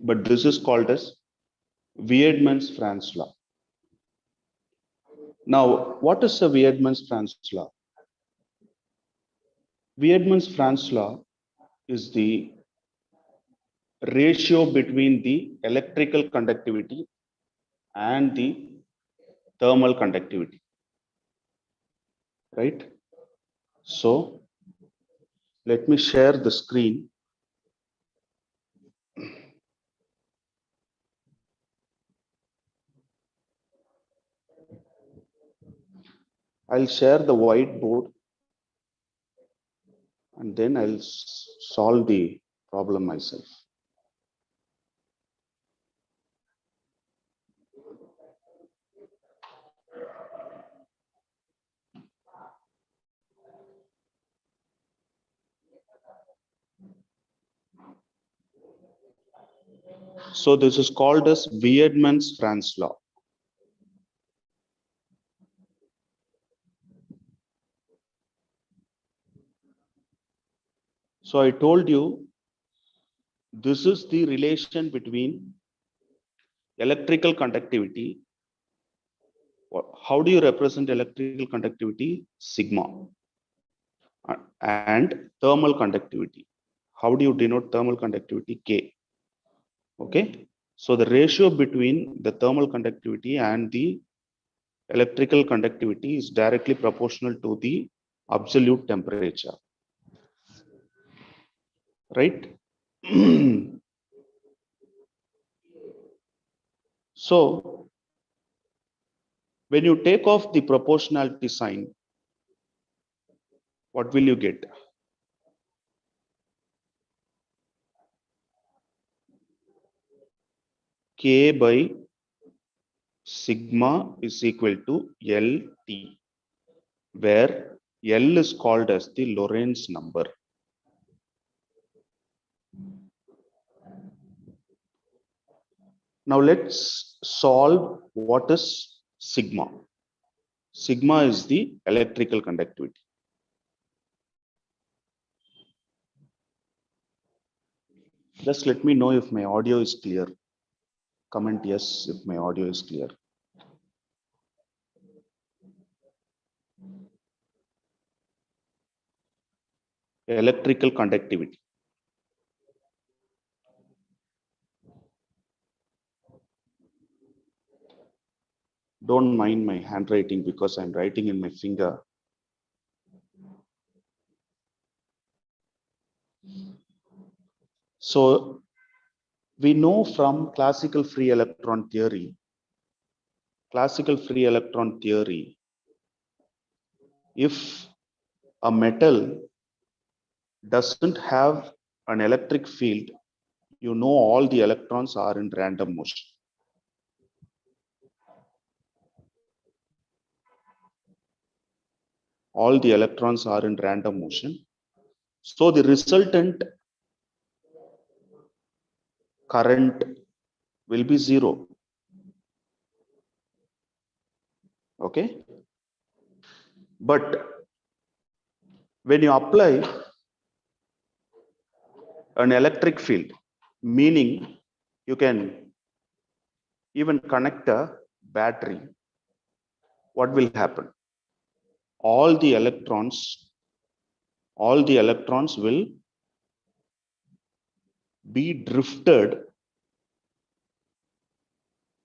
but this is called as Weidmann-Franz law. Now, what is the Weidmann-Franz law? Weidmann-Franz law is the ratio between the electrical conductivity and the thermal conductivity, right? So let me share the screen. I'll share the whiteboard and then I'll solve the problem myself. So this is called as Weidmann-Franz law. So I told you this is the relation between electrical conductivity. How do you represent electrical conductivity? Sigma. And thermal conductivity. How do you denote thermal conductivity? K. Okay. So the ratio between the thermal conductivity and the electrical conductivity is directly proportional to the absolute temperature. Right? So when you take off the proportionality sign, what will you get? K by sigma is equal to LT, where L is called as the Lorentz number. Now let's solve what is sigma. Sigma is the electrical conductivity. Just let me know if my audio is clear. Comment yes if my audio is clear. Electrical conductivity. Don't mind my handwriting because I'm writing in my finger. So we know from classical free electron theory, if a metal doesn't have an electric field, you know all the electrons are in random motion. All the electrons are in random motion. So the resultant current will be zero. Okay. But when you apply an electric field, meaning you can even connect a battery, what will happen? All the electrons will be drifted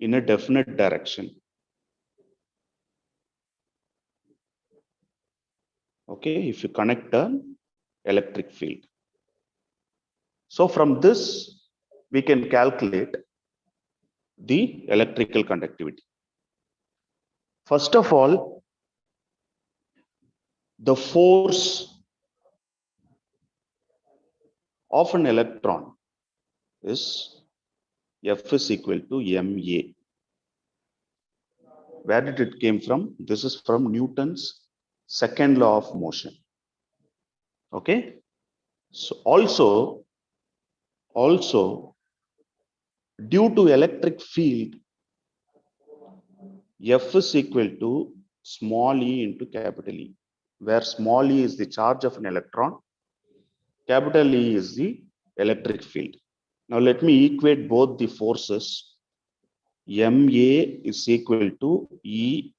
in a definite direction. Okay, if you connect an electric field. So from this, we can calculate the electrical conductivity. First of all, the force of an electron is F is equal to ma. Where did it came from? This is from Newton's second law of motion. Okay. So also due to electric field, F is equal to small e into capital E, where small e is the charge of an electron, capital E is the electric field. Now let me equate both the forces. MA is equal to EE.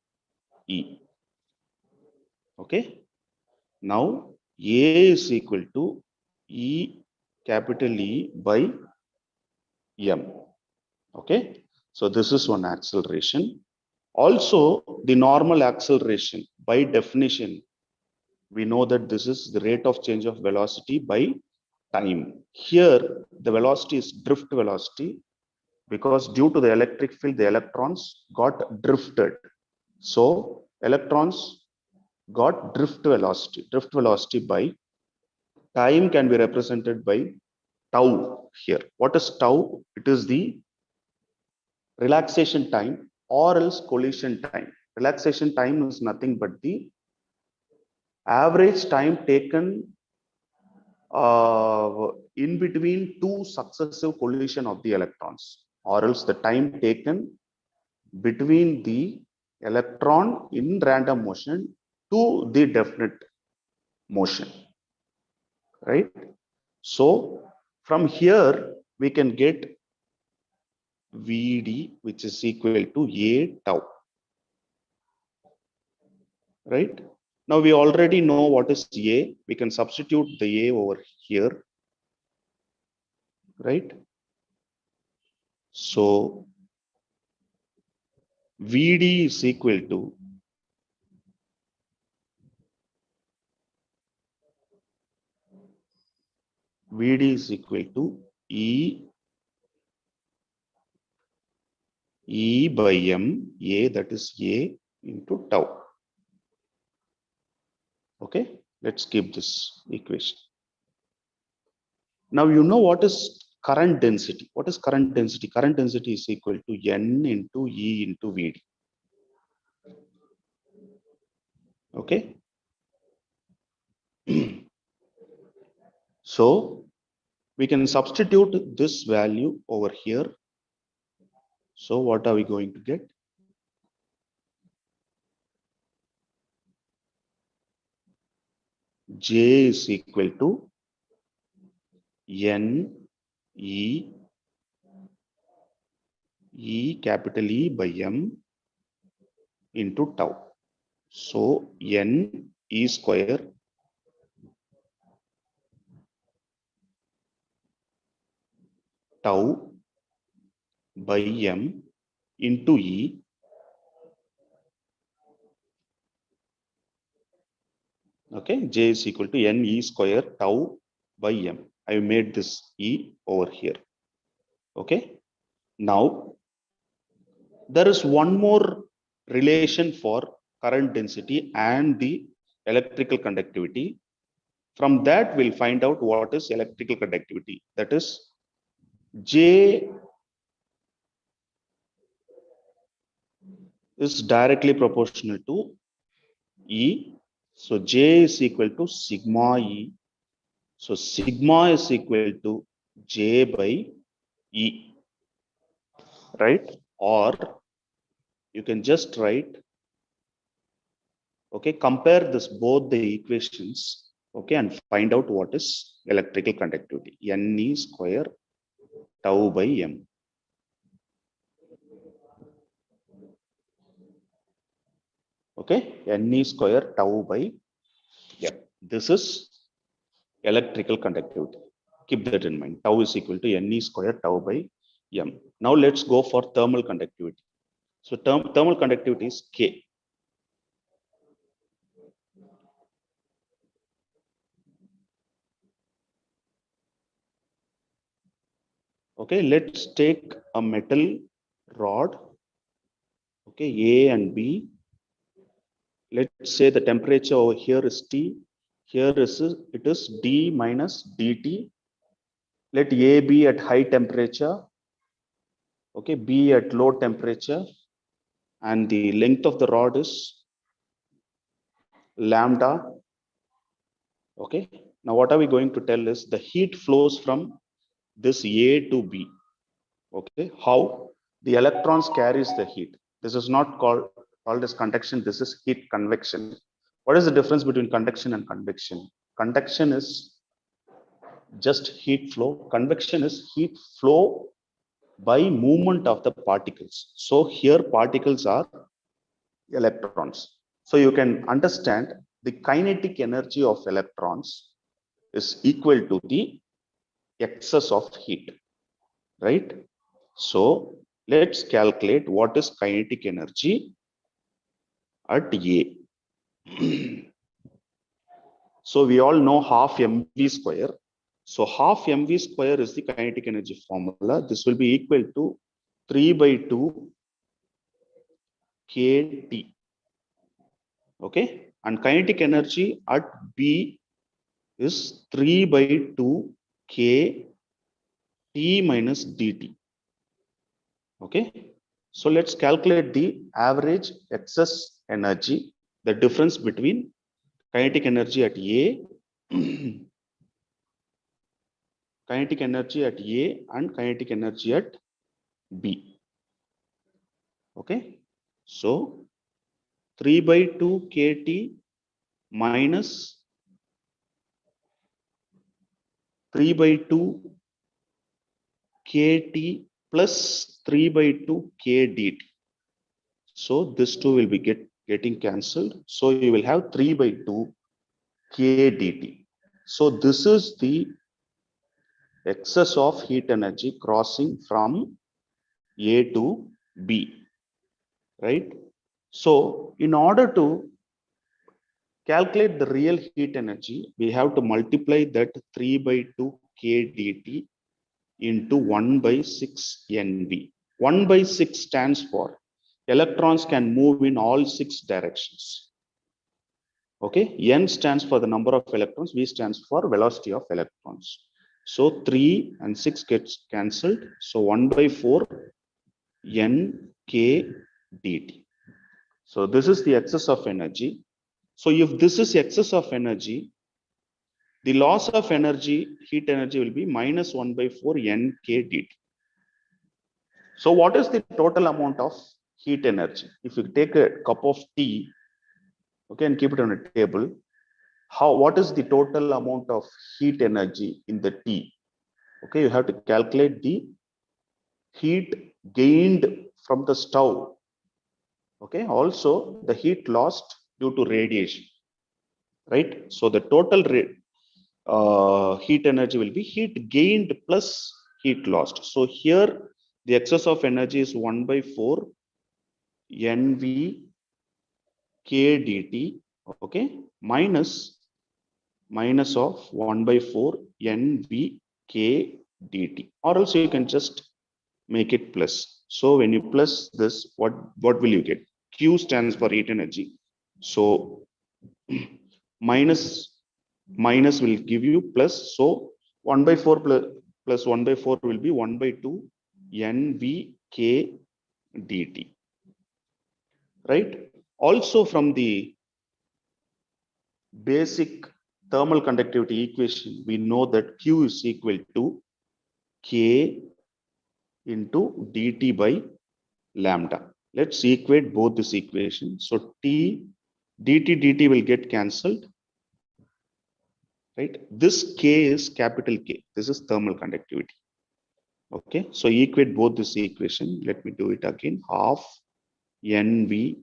Okay. Now A is equal to E capital E by M. Okay. So this is one acceleration. Also, the normal acceleration, by definition, we know that this is the rate of change of velocity by time. Here, the velocity is drift velocity because due to the electric field, the electrons got drifted. So, electrons got drift velocity. Drift velocity by time can be represented by tau here. What is tau? It is the relaxation time or else collision time. Relaxation time is nothing but the average time taken in between two successive collision of the electrons, or else the time taken between the electron in random motion to the definite motion, right? So from here we can get Vd, which is equal to A tau, right? Now we already know what is A. We can substitute the A over here, right? So Vd is equal to Vd is equal to E by M, A, that is A into tau. Okay, let's keep this equation. Now you know what is current density. What is current density? Current density is equal to N into E into Vd. Okay. So we can substitute this value over here. So what are we going to get? J is equal to N E capital E by M into tau. So N E square tau by M into E. Okay, J is equal to N E square tau by M. I made this E over here. Okay. Now there is one more relation for current density and the electrical conductivity. From that, we'll find out what is electrical conductivity. That is J is directly proportional to E. So J is equal to sigma E. So sigma is equal to J by E, right? Or you can just write, okay, compare this both the equations, okay, and find out what is electrical conductivity. Ne square tau by M. Okay, Ne square tau by M. This is electrical conductivity. Keep that in mind. Tau is equal to Ne square tau by M. Now let's go for thermal conductivity. So thermal conductivity is K. Okay, let's take a metal rod. Okay, A and B. Let's say the temperature over here is T. Here it is D minus dt. Let A be at high temperature. Okay, B at low temperature. And the length of the rod is lambda. Okay, now what are we going to tell is the heat flows from this A to B. Okay, how the electrons carries the heat. This is not called as conduction. This is heat convection. What is the difference between conduction and convection? Conduction is just heat flow. Convection is heat flow by movement of the particles. So here particles are electrons. So you can understand the kinetic energy of electrons is equal to the excess of heat, right? So let's calculate what is kinetic energy at A. So we all know half mv square. So half mv square is the kinetic energy formula. This will be equal to 3 by 2 kT. Okay, and kinetic energy at B is 3 by 2 k T minus dt. Okay, so let's calculate the average excess energy, the difference between kinetic energy at A, kinetic energy at A and kinetic energy at B. Okay, so 3 by 2 kT minus 3 by 2 kT plus 3 by 2 kdt. So this 2 will be getting cancelled. So you will have 3 by 2 kdt. So this is the excess of heat energy crossing from A to B, right? So in order to calculate the real heat energy, we have to multiply that 3 by 2 kdt into 1 by 6 NV. 1 by 6 stands for electrons can move in all 6 directions. Okay, N stands for the number of electrons, V stands for velocity of electrons. So 3 and 6 gets cancelled. So 1 by 4 N K dt. So this is the excess of energy. So if this is excess of energy, the loss of energy, heat energy will be minus 1 by 4 N K dt. So what is the total amount of heat energy? If you take a cup of tea, okay, and keep it on a table, what is the total amount of heat energy in the tea? Okay, you have to calculate the heat gained from the stove. Okay, also the heat lost due to radiation, right? So the total heat energy will be heat gained plus heat lost. So here the excess of energy is 1 by 4 NV K dt, okay, minus of 1 by 4 NV K dt, or else you can just make it plus. So when you plus this, what will you get? Q stands for heat energy. So minus will give you plus. So 1 by 4 plus 1 by 4 will be 1 by 2 NVK dt, right? Also from the basic thermal conductivity equation, we know that Q is equal to K into dt by lambda. Let's equate both this equation. So dt will get cancelled, right? This K is capital K. This is thermal conductivity. Okay, so equate both this equation. Let me do it again. Half NV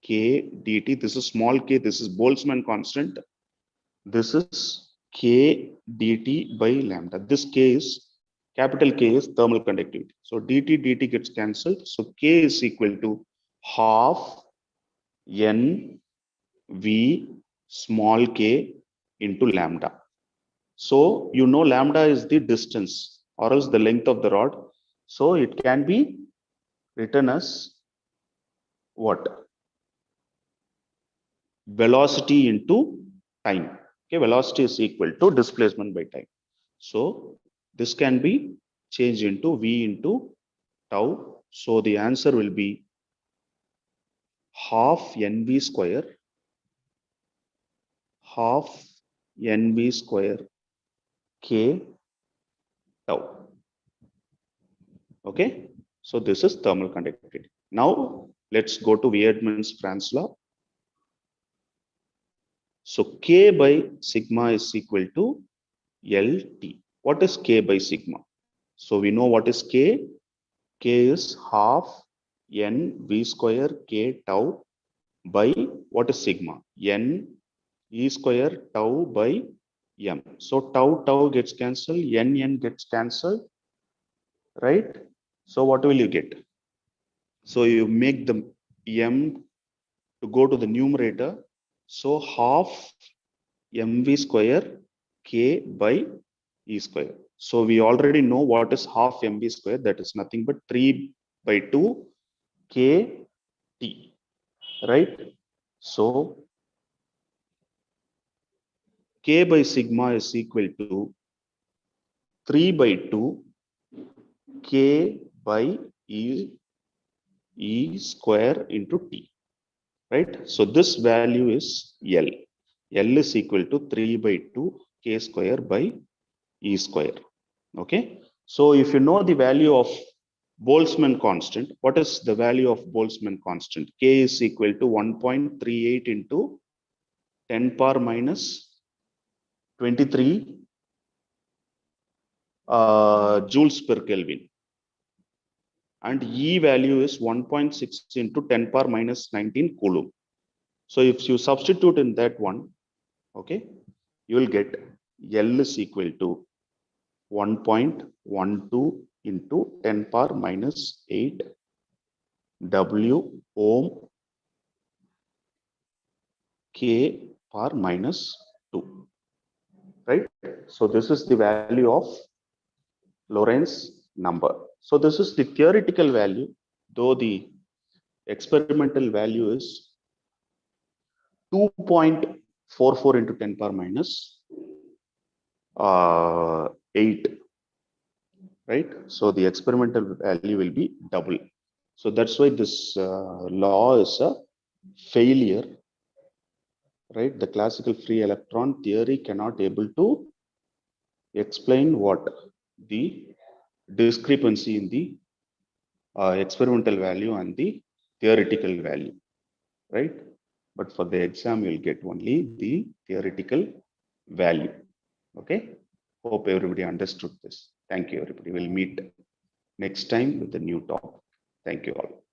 K dt. This is small k. This is Boltzmann constant. This is K dt by lambda. This K is capital K is thermal conductivity. So dt gets cancelled. So K is equal to half N V small k into lambda. So you know lambda is the distance or else the length of the rod. So it can be written as what? Velocity into time. Okay, velocity is equal to displacement by time. So this can be changed into V into tau. So the answer will be half NV square K tau. Okay, so this is thermal conductivity. Now let's go to Weidmann's-Franz law. So K by sigma is equal to LT. What is K by sigma? So we know what is K. K is half n v square k tau by what is sigma? N e square tau by m. So tau gets cancelled, n gets cancelled, right? So what will you get? So you make the m to go to the numerator. So half mv square k by e square. So we already know what is half mv square. That is nothing but 3 by 2 k t, right? So k by sigma is equal to 3 by 2 k by e square into t, right? So this value is L. L is equal to 3 by 2 k square by e square. Okay. So if you know the value of Boltzmann constant, what is the value of Boltzmann constant? K is equal to 1.38 into 10 power minus 23 joules per Kelvin. And E value is 1.6 into 10 power minus 19 Coulomb. So if you substitute in that one, okay, you will get L is equal to 1.12 into 10 power minus 8 W ohm K power minus 2, right? So this is the value of Lorentz number. So this is the theoretical value, though the experimental value is 2.44 into 10 power minus 8, right? So the experimental value will be double. So that's why this law is a failure, right? The classical free electron theory cannot able to explain what the discrepancy in the experimental value and the theoretical value, right? But for the exam, you'll get only the theoretical value. Okay. Hope everybody understood this. Thank you, everybody. We'll meet next time with a new topic. Thank you all.